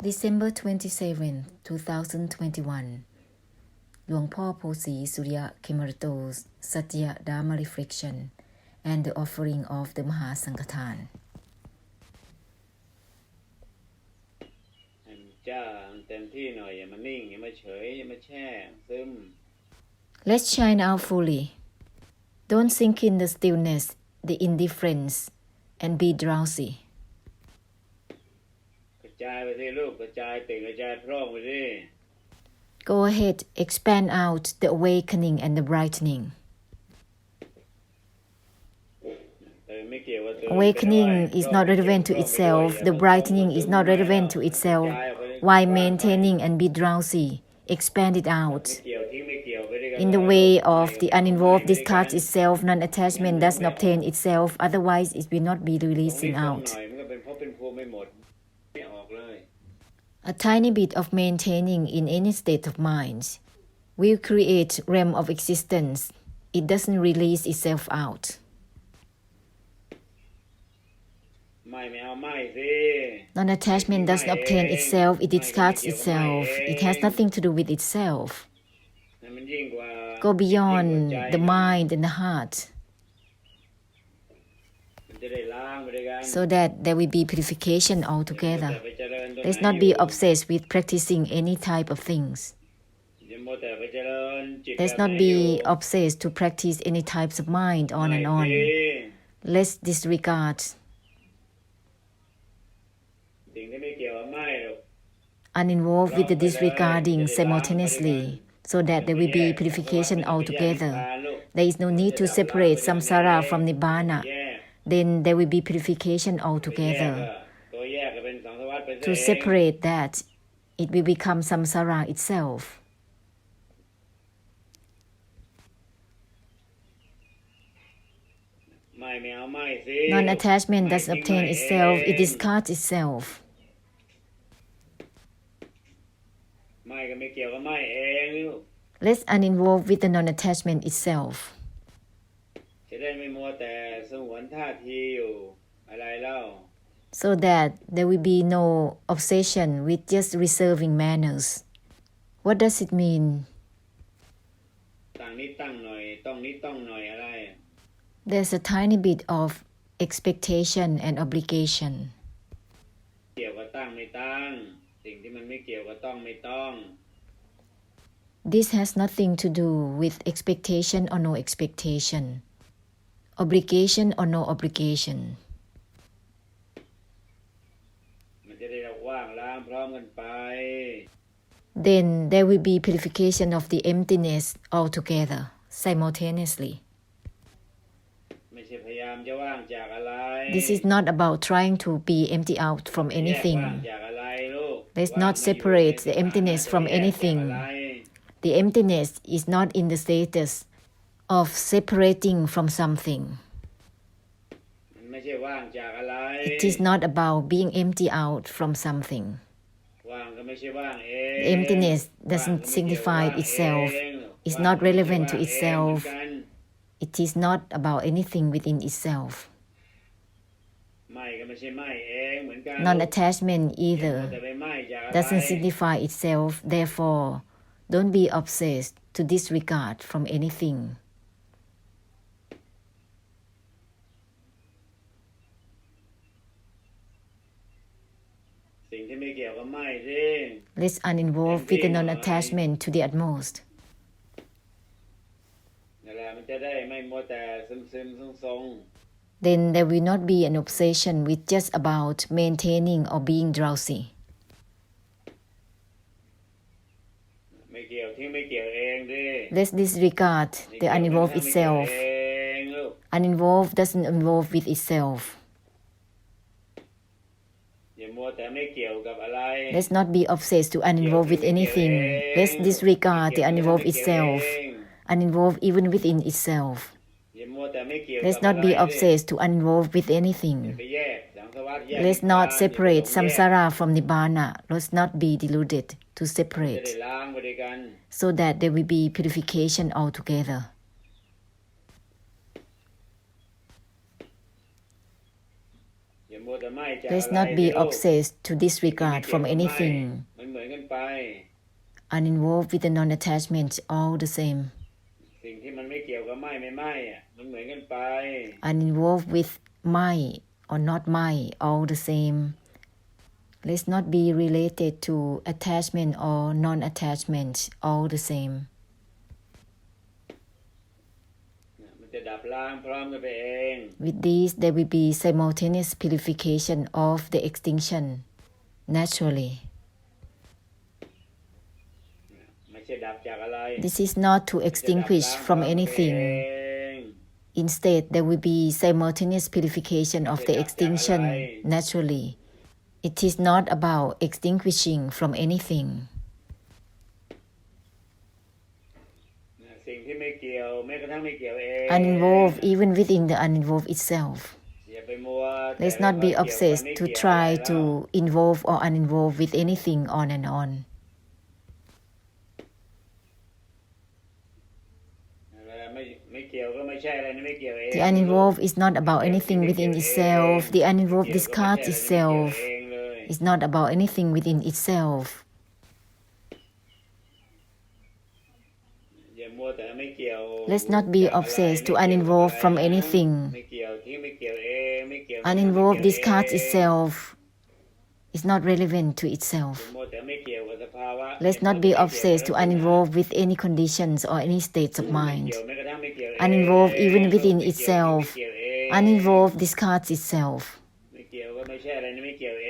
December 27, 2021 หลวงพ่อโพสีสุริยะ Khemarato's Satya Dharma reflection and the offering of the Maha Sankhathan. จ้าเต็มที่หน่อยอย่ามานิ่งอย่ามาเฉยอย่ามาแช่ซึม Let's shine out fully. Don't sink in the stillness, the indifference, and be drowsy. กระจายไปสิลูกกระจายตื่นกระจายพร้อมไปสิ Go ahead, expand out the awakening and the brightening. Awakening is not relevant to itself, the brightening is not relevant to itself. Why maintaining and be drowsy? Expand it out. In the way of the uninvolved discharge itself, non-attachment doesn't obtain itself, otherwise it will not be releasing out. A tiny bit of maintaining in any state of mind will create realm of existence. It doesn't release itself out. Non-attachment doesn't obtain itself, it discards itself. It has nothing to do with itself. Go beyond the mind and the heart so that there will be purification altogether. Let's not be obsessed with practicing any type of things. Let's not be obsessed to practice any types of mind on and on. Let's disregard uninvolved with the disregarding simultaneously so that there will be purification altogether. There is no need to separate samsara from nibbana. Then there will be purification altogether. To separate that, it will become samsara itself. Non-attachment doesn't obtain itself, it discards itself. Let's uninvolve with the non-attachment itself. So that there will be no obsession with just reserving manners. What does it mean? There's a tiny bit of expectation and obligation. This has nothing to do with expectation or no expectation, obligation or no obligation. Then there will be purification of the emptiness altogether, simultaneously. This is not about trying to be empty out from anything. Let's not separate the emptiness from anything. The emptiness is not in the status of separating from something. It is not about being empty out from something. The emptiness doesn't signify itself, it's not relevant to itself. It is not about anything within itself. Non-attachment either doesn't signify itself, therefore, don't be obsessed to disregard from anything. Let's uninvolve with the non-attachment to the utmost. Then there will not be an obsession with just about maintaining or being drowsy. Let's disregard the uninvolved itself. Uninvolved doesn't involve with itself. Let's not be obsessed to uninvolve with anything. Let's disregard the uninvolved itself, uninvolved even within itself. Let's not be obsessed to uninvolve with anything. Let's not separate samsara from nibbana. Let's not be deluded to separate, so that there will be purification altogether. Let's not be obsessed to disregard from anything, uninvolved with the non-attachment all the same, uninvolved with my or not my all the same. Let's not be related to attachment or non-attachment all the same. With these, there will be simultaneous purification of the extinction naturally. This is not to extinguish from anything. Instead, there will be simultaneous purification of the extinction naturally. It is not about extinguishing from anything. Uninvolved even within the uninvolved itself. Let's not be obsessed to try to involve or uninvolve with anything on and on. The uninvolved is not about anything within itself. The uninvolved discards itself. It's not about anything within itself. Let's not be obsessed to uninvolve from anything. Uninvolved discards itself. It's not relevant to itself. Let's not be obsessed to uninvolve with any conditions or any states of mind. Uninvolved even within itself. Uninvolved discards itself.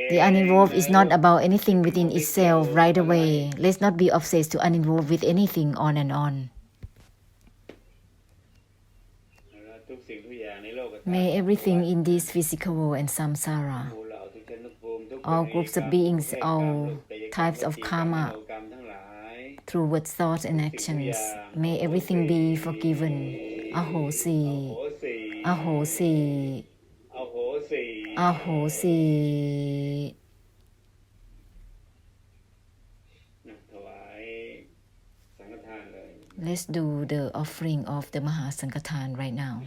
The uninvolved is not about anything within itself right away. Let's not be obsessed to uninvolve with anything on and on. May everything in this physical world and samsara, all groups of beings, all types of karma, through words, thoughts and actions, may everything be forgiven. Ahosi, Ahosi, Ahosi. Let's do the offering of the Mahasankathan right now.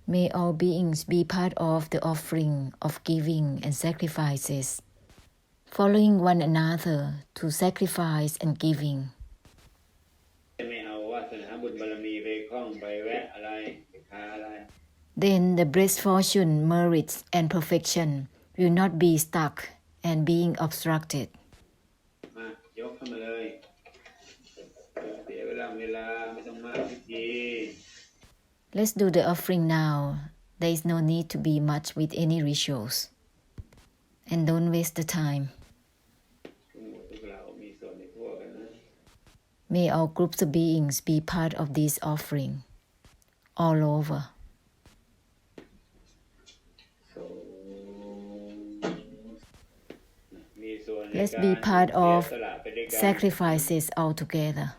May all beings be part of the offering of giving and sacrifices, following one another to sacrifice and giving. Then the blessed fortune, merits, and perfection will not be stuck and being obstructed. Let's do the offering now. There is no need to be much with any rituals. And don't waste the time. May all groups of beings be part of this offering, all over. Let's be part of sacrifices altogether.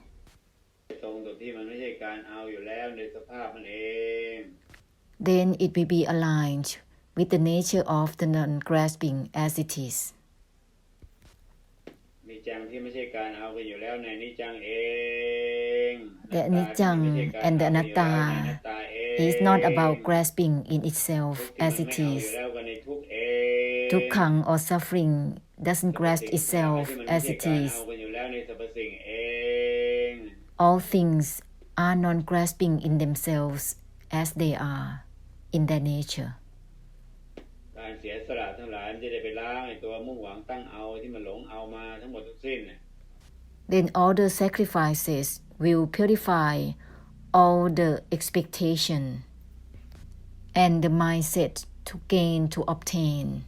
Then it will be aligned with the nature of the non-grasping as it is. The anicca and the anatta is not about grasping in itself as it is. Dukkha or suffering doesn't grasp itself as it is. All things are non-grasping in themselves as they are, in their nature. Then all the sacrifices will purify all the expectation and the mindset to gain, to obtain.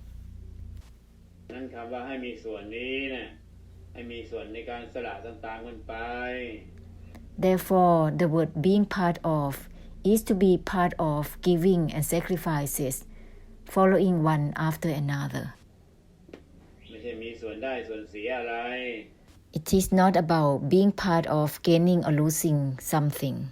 Therefore, the word being part of is to be part of giving and sacrifices, following one after another. It is not about being part of gaining or losing something.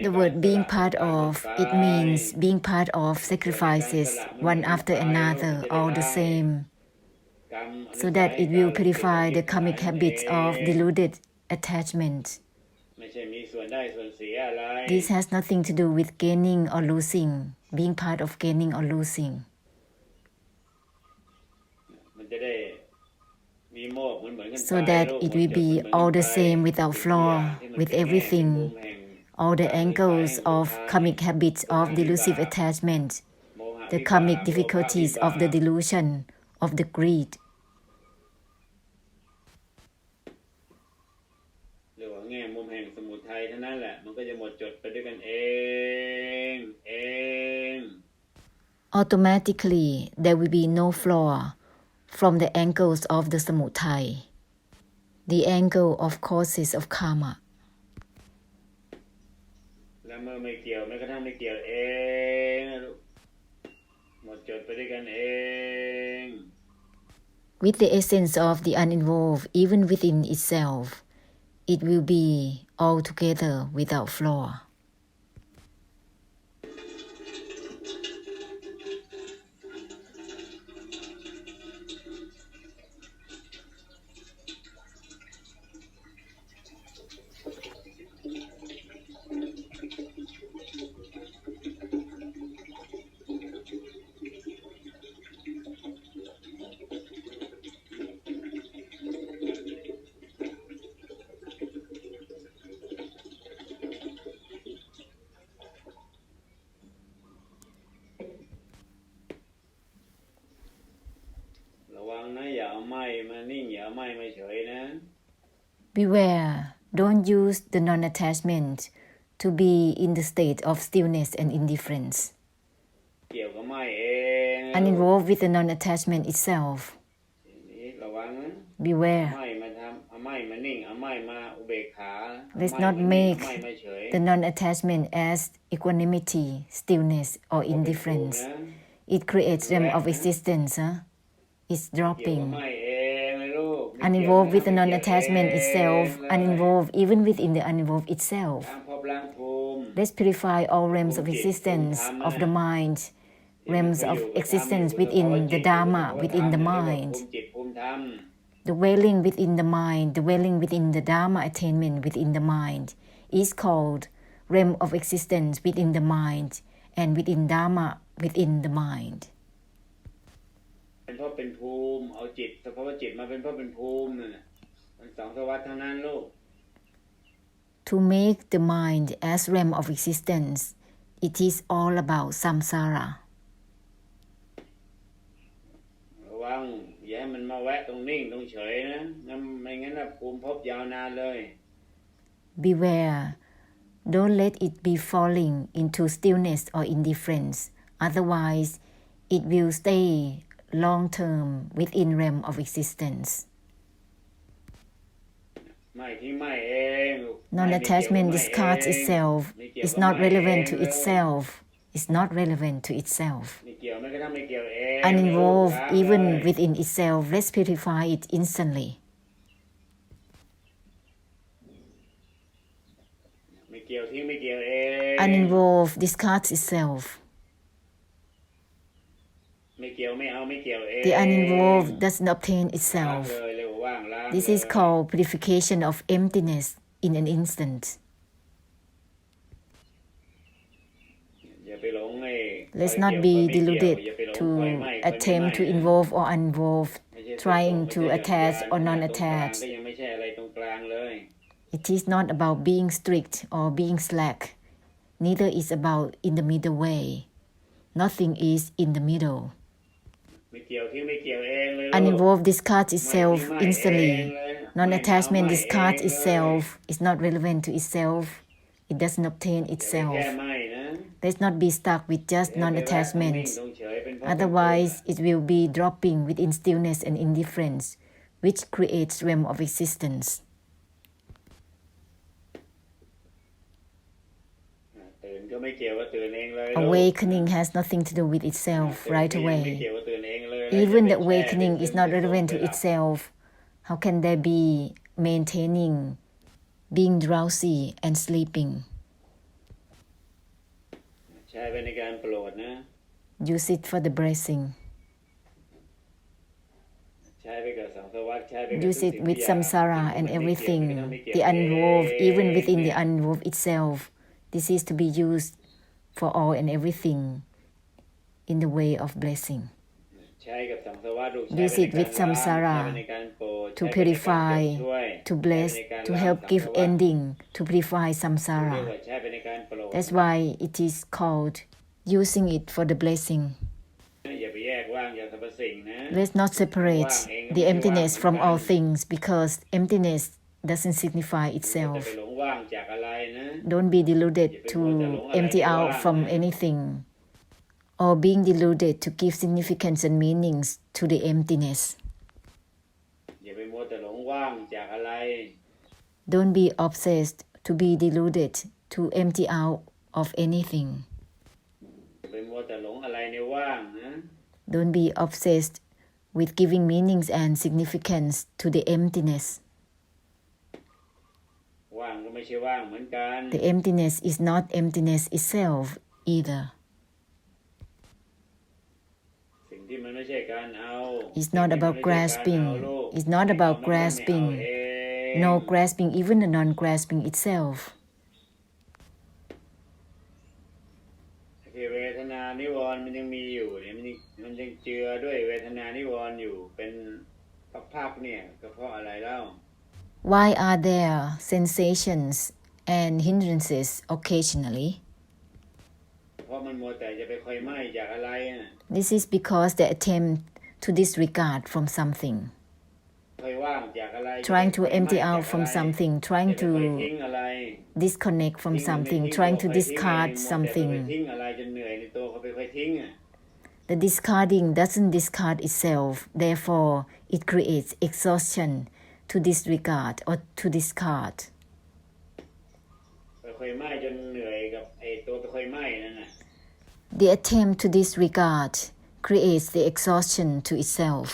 The word being part of, it means being part of sacrifices one after another, all the same, so that it will purify the karmic habits of deluded attachment. This has nothing to do with gaining or losing, being part of gaining or losing. So that it will be all the same without flaw, with everything, all the angles of karmic habits of delusive attachment, the karmic difficulties of the delusion, of the greed. Automatically, there will be no flaw from the angles of the samutai, the angle of causes of karma. With the essence of the uninvolved, even within itself, it will be altogether without flaw. Beware, don't use the non-attachment to be in the state of stillness and indifference. Uninvolved with the non-attachment itself. Beware. Let's not make the non-attachment as equanimity, stillness, or indifference. It creates realm of existence. It's dropping. Uninvolved with the non-attachment itself, uninvolved even within the uninvolved itself. Let's purify all realms of existence of the mind, realms of existence within the Dharma, within the mind. The dwelling within the mind, the dwelling within the Dharma attainment within the mind is called realm of existence within the mind and within Dharma within the mind. To make the mind as realm of existence, it is all about samsara. Beware, don't let it be falling into stillness or indifference, otherwise it will stay long-term within realm of existence. Non-attachment discards itself, is not relevant to itself, is not relevant to itself. Uninvolved even within itself, let's purify it instantly. Uninvolved discards itself. The uninvolved doesn't obtain itself. This is called purification of emptiness in an instant. Let's not be deluded to attempt to involve or uninvolve, trying to attach or non-attach. It is not about being strict or being slack. Neither is about in the middle way. Nothing is in the middle. Uninvolved discards itself instantly. Non-attachment discards itself, is not relevant to itself. It doesn't obtain itself. Let's not be stuck with just non-attachment. Otherwise, it will be dropping within stillness and indifference, which creates realm of existence. Awakening has nothing to do with itself right away. Even the awakening is not relevant to itself. How can there be maintaining, being drowsy and sleeping? ใช้ไปในการโปรดนะ Use it for the blessing. ใช้ไปกับสังสารวัฏใช้ไปกับ Use it with samsara and everything, the uninvolved, even within the uninvolved itself. This is to be used for all and everything in the way of blessing. ใช้กับสังสารวัฏ Use it with samsara to purify, to bless, to help give ending, to purify samsara. That's why it is called using it for the blessing. Let's not separate the emptiness from all things, because emptiness doesn't signify itself. Don't be deluded to empty out from anything, or being deluded to give significance and meanings to the emptiness. Don't be obsessed to be deluded to empty out of anything. Don't be obsessed with giving meanings and significance to the emptiness. The emptiness is not emptiness itself either. It's not about grasping. It's not about grasping. No grasping, even the non-grasping itself. เวทนานิวรณ์มันยังมีอยู่เนี่ยมันยังเจือด้วยเวทนานิวรณ์อยู่เป็นพักๆเนี่ยก็เพราะอะไรเล่า Why are there sensations and hindrances occasionally? เพราะมันมัวแต่จะไปคอยไหม้จากอะไรอ่ะ This is because they attempt to disregard from something, คอยว่างจากอะไร trying to empty out from something, trying to ทิ้งอะไร disconnect from something, trying to discard something. ทิ้งอะไรจนเหนื่อยในตัวเขาไปคอยทิ้งอ่ะ The discarding doesn't discard itself, therefore it creates exhaustion to disregard or to discard. ไปคอยไหม้จนเหนื่อยกับไอ้ตัวไปคอยไหม้นั่นน่ะ The attempt to disregard creates the exhaustion to itself.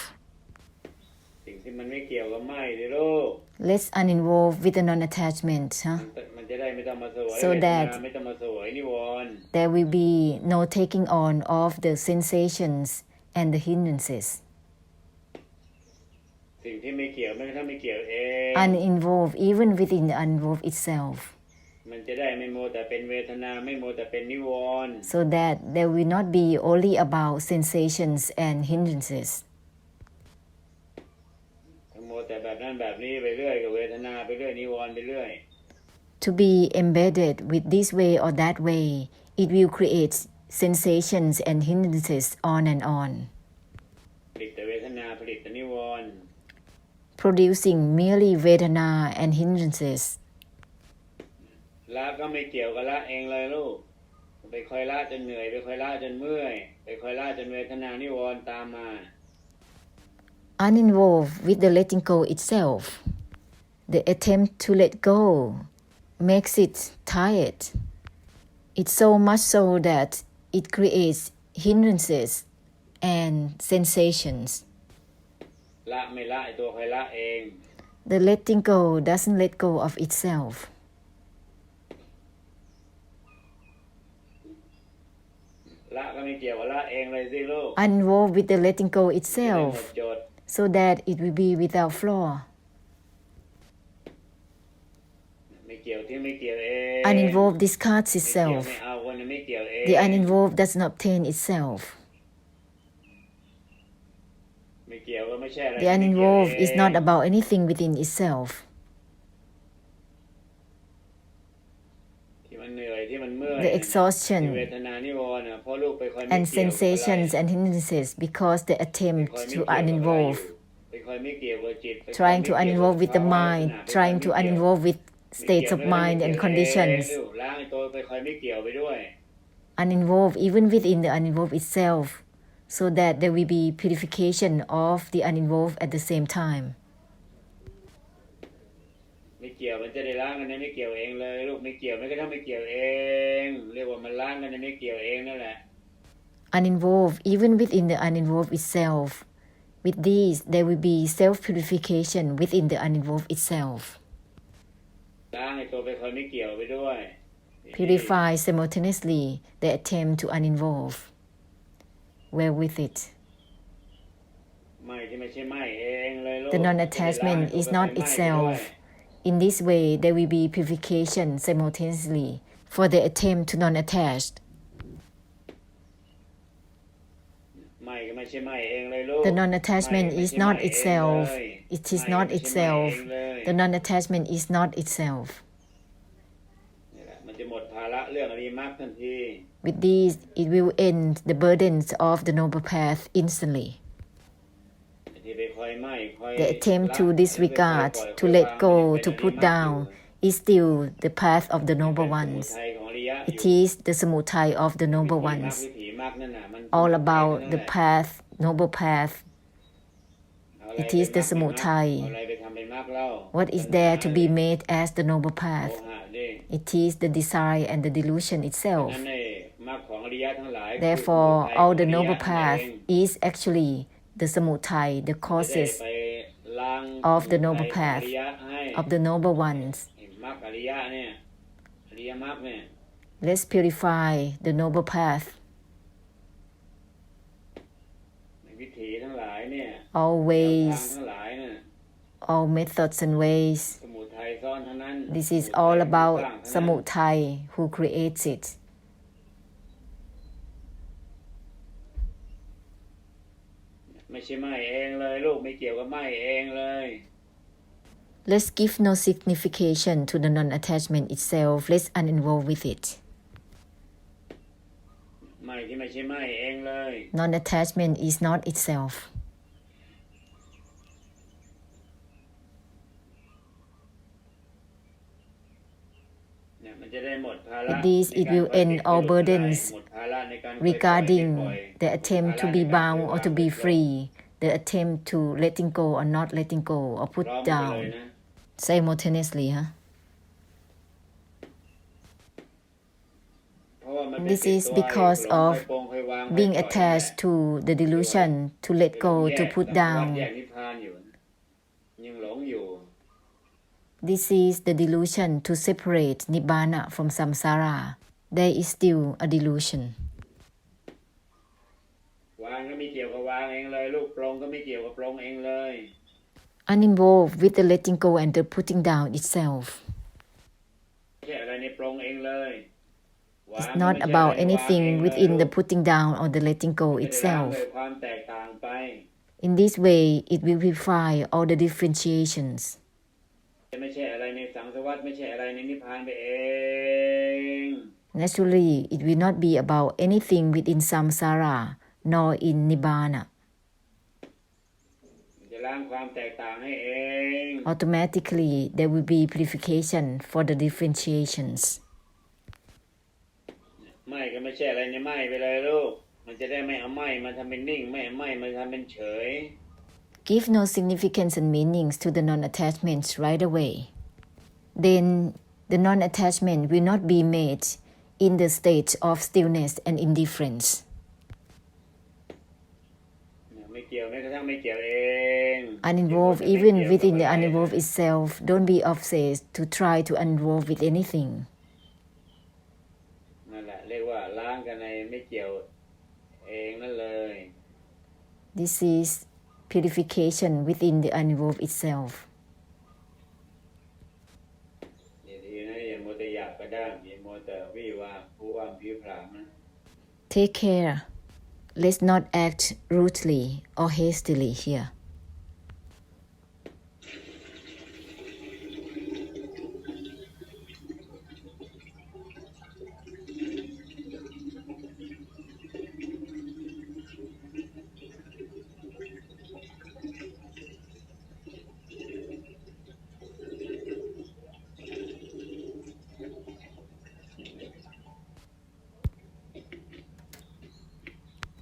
สิ่งที่มันไม่เกี่ยวกับไหม้ดิลูก Let's uninvolve with the non-attachment, มันจะได้ไม่ต้องมาเสวย so that ไม่ต้องมาเสวยนิวรณ์ there will be no taking on of the sensations and the hindrances. สิ่งที่ไม่เกี่ยวไม่ถ้าไม่เกี่ยวเอง Uninvolved even within the uninvolved itself, มันจะได้ไม่โมแต่เป็นเวทนาไม่โมแต่เป็นนิวรณ์ so that there will not be only about sensations and hindrances. โมแต่แบบนั้นแบบนี้ไปเรื่อยกับเวทนาไปเรื่อยนิวรณ์ไปเรื่อย To be embedded with this way or that way, it will create sensations and hindrances on and on, ผลิตแต่เวทนาผลิตแต่นิวรณ์ producing merely Vedana and hindrances. ละก็ไม่เกี่ยวกับละเองเลยลูกไปคอยละจนเหนื่อยไปคอยละจนเมื่อยไปคอยละจนเวทนานิวรณ์ตามมา Uninvolved with the letting go itself, the attempt to let go makes it tired. It's so much so that it creates hindrances and sensations. ละไม่ละไอ้ตัวคอยละเอง The letting go doesn't let go of itself. ละก็ไม่เกี่ยวกับละเองเลยสิลูก Uninvolved with the letting go หมด itself, จด so that it will be without flaw. ไม่เกี่ยวที่ไม่เกี่ยวเอง Uninvolved discards ไม่เกี่ยว itself. ไม่เอาคนไม่เกี่ยวเอง The uninvolved doesn't obtain itself. ไม่เกี่ยวก็ไม่ใช่อะไร The uninvolved is not about anything within itself. ที่มันเหนื่อยที่มันเมื่อย The exhaustion ที่เวทนานิวรณ์เพราะลูกไปคอยไม่ and เกี่ยวกับอะไร sensations and hindrances because they ไป attempt คอยไม่ to เกี่ยวกับอะไรอยู่ uninvolve, ไปคอยไม่เกี่ยวกับจิตไปคอย trying ไม่ to เกี่ยวกับ uninvolve with the ภาวะ mind, ไปคอย trying to ไม่เกี่ยว uninvolve with ไม่ states เกี่ยว of ไม่ mind เกี่ยว and เอง conditions. ลูกล้างไอ้ตัวไปคอยไม่เกี่ยวไปด้วย Uninvolved even within the uninvolved itself, so that there will be purification of the uninvolved at the same time. ไม่เกี่ยวมันจะได้ล้างกันนะไม่เกี่ยวเองเลยลูกไม่เกี่ยวไม่กระทั่งไม่เกี่ยวเอง เรียกว่ามันล้างกันนะไม่เกี่ยวเองนั่นแหละ Uninvolved even within the uninvolved itself. With these, there will be self-purification within the uninvolved itself. ล้างไอ้ตัวไปคอยไม่เกี่ยวไปด้วย Purify simultaneously the attempt to uninvolve. Well with it. ไม่ที่ไม่ใช่ไหม้เองเลยลูก The non-attachment is not itself. In this way, there will be purification simultaneously for the attempt to non-attached. ไหม้ก็ไม่ใช่ไหม้เองเลยลูก The non-attachment is not itself. It is not itself. The non-attachment is not itself. นี่แหละมันจะหมดภาระเรื่องอริยมรรคทันที With these, it will end the burdens of the noble path instantly. ที่ไปคอยไหม้คอย The attempt to disregard, to let go, to put down is still the path of the noble ones. It is the samutai of the noble ones. All about the path, noble path. It is the samutai. What is there to be made as the noble path? It is the desire and the delusion itself. Therefore, all the noble path is actually the samutai, the causes of the noble path, of the noble ones. Let's purify the noble path. All ways, all methods and ways. This is all about samutai, who creates it. Let's give no signification to the non-attachment itself. Let's uninvolve with it. Non-attachment is not itself. With this, it will end all burdens regarding the attempt to be bound or to be free, the attempt to letting go or not letting go or put down simultaneously. This is because of being attached to the delusion, to let go, to put down. This is the delusion to separate Nibbana from samsara. There is still a delusion. Uninvolved with the letting go and the putting down itself. It's not about anything within the putting down or the letting go itself. In this way, it will purify all the differentiations. Naturally, it will not be about anything within samsara nor in Nibbana. Automatically, there will be purification for the differentiations. Give no significance and meanings to the non-attachments right away. Then the non-attachment will not be made in the state of stillness and indifference. Uninvolved even within the uninvolved itself. Don't be obsessed to try to uninvolve with anything. This is purification within the uninvolved itself. Take care. Let's not act rudely or hastily here.